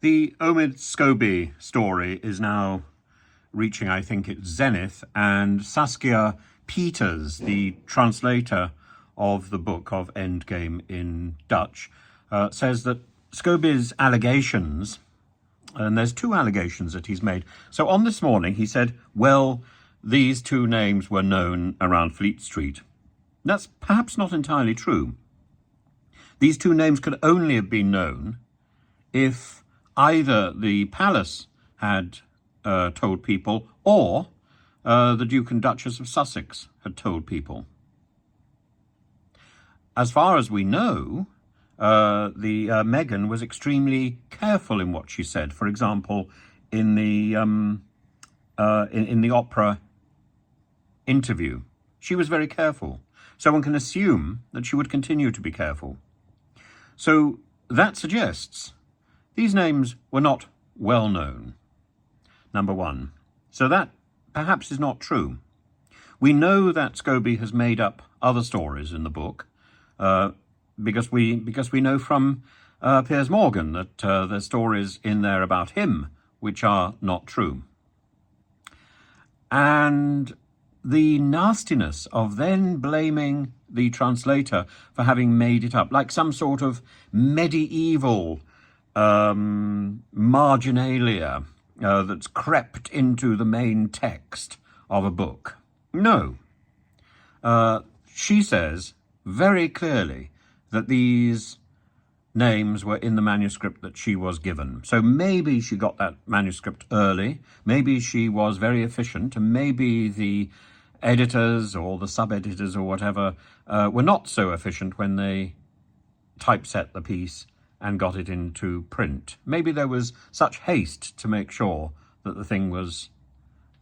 The Omid Scobie story is now reaching, I think, its zenith, and Saskua Peeters, the translator of the book of Endgame in Dutch, says that Scobie's allegations, and there's two allegations that he's made. So on This Morning, he said, well, these two names were known around Fleet Street. That's perhaps not entirely true. These two names could only have been known if either the palace had told people, or the Duke and Duchess of Sussex had told people. As far as we know, Meghan was extremely careful in what she said. For example, in the opera interview, she was very careful. So one can assume that she would continue to be careful. So that suggests these names were not well known, number one. So that perhaps is not true. We know that Scobie has made up other stories in the book because we know from Piers Morgan that there's stories in there about him which are not true. And the nastiness of then blaming the translator for having made it up, like some sort of medieval marginalia that's crept into the main text of a book. No. She says very clearly that these names were in the manuscript that she was given. So maybe she got that manuscript early, maybe she was very efficient, and maybe the editors or the sub-editors or whatever were not so efficient when they typeset the piece and got it into print. Maybe there was such haste to make sure that the thing was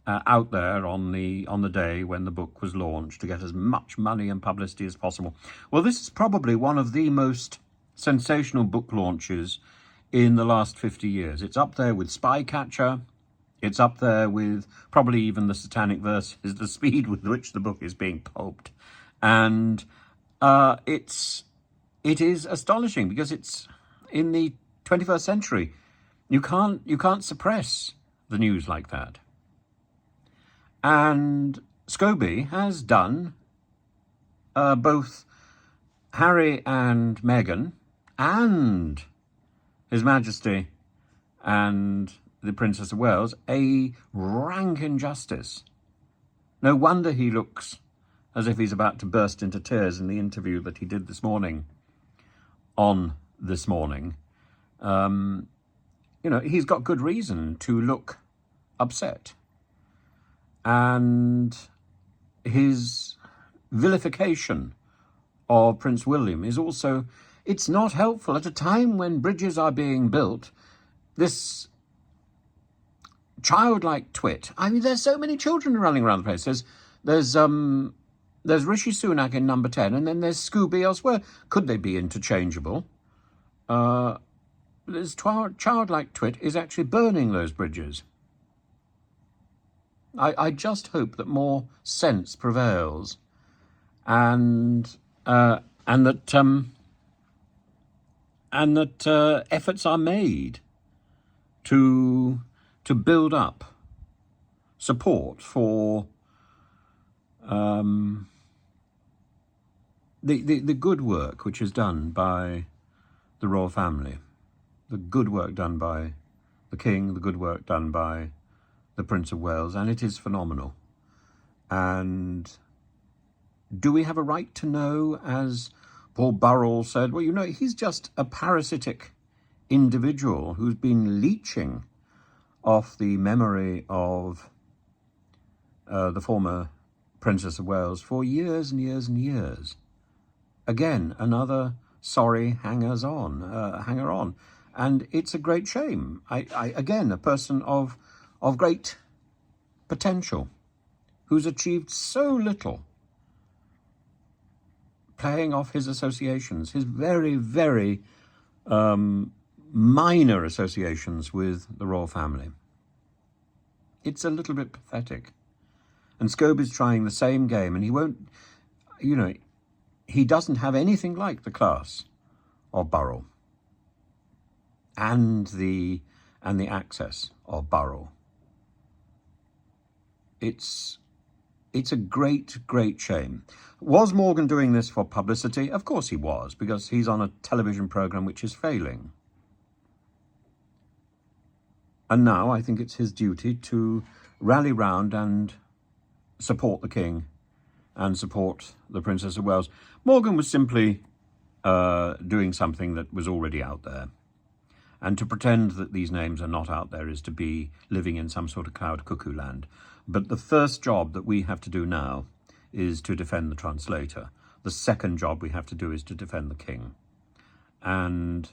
out there on the day when the book was launched to get as much money and publicity as possible. Well, this is probably one of the most sensational book launches in the last 50 years. It's up there with Spycatcher. It's up there with probably even the Satanic Verses, the speed with which the book is being pulped. And it is astonishing because it's in the 21st century. You can't suppress the news like that. And Scobie has done both Harry and Meghan and His Majesty and the Princess of Wales a rank injustice. No wonder he looks as if he's about to burst into tears in the interview that he did this morning on This Morning. He's got good reason to look upset. And his vilification of Prince William is also, it's not helpful at a time when bridges are being built. This childlike twit. I mean, there's so many children running around the place. There's Rishi Sunak in number 10, and then there's Scobie elsewhere. Could they be interchangeable? This childlike twit is actually burning those bridges. I just hope that more sense prevails, and that efforts are made to build up support for the good work which is done by the royal family, the good work done by the King, the good work done by the Prince of Wales, and it is phenomenal. And do we have a right to know, as Paul Burrell said, well, he's just a parasitic individual who's been leeching off the memory of the former Princess of Wales for years and years and years. Again, another sorry hanger-on. And it's a great shame. Again, a person of great potential, who's achieved so little, playing off his associations, his very, very minor associations with the royal family. It's a little bit pathetic. And Scobie's trying the same game, and he won't, he doesn't have anything like the class of Burrell. and the access of Burrell. It's a great shame. Was Morgan doing this for publicity? Of course he was, because he's on a television program which is failing. And now I think it's his duty to rally round and support the king and support the Princess of Wales. Morgan was simply doing something that was already out there. And to pretend that these names are not out there is to be living in some sort of cloud cuckoo land. But the first job that we have to do now is to defend the translator. The second job we have to do is to defend the king. And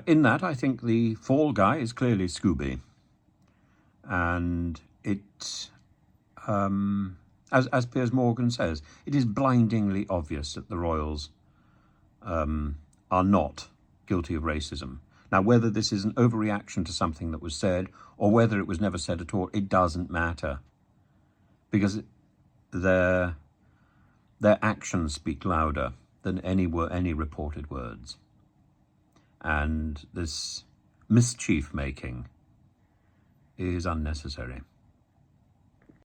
in that, I think the fall guy is clearly Scobie. And it, as Piers Morgan says, it is blindingly obvious that the royals are not guilty of racism. Now, whether this is an overreaction to something that was said or whether it was never said at all, it doesn't matter, because their actions speak louder than any reported words. And this mischief making is unnecessary.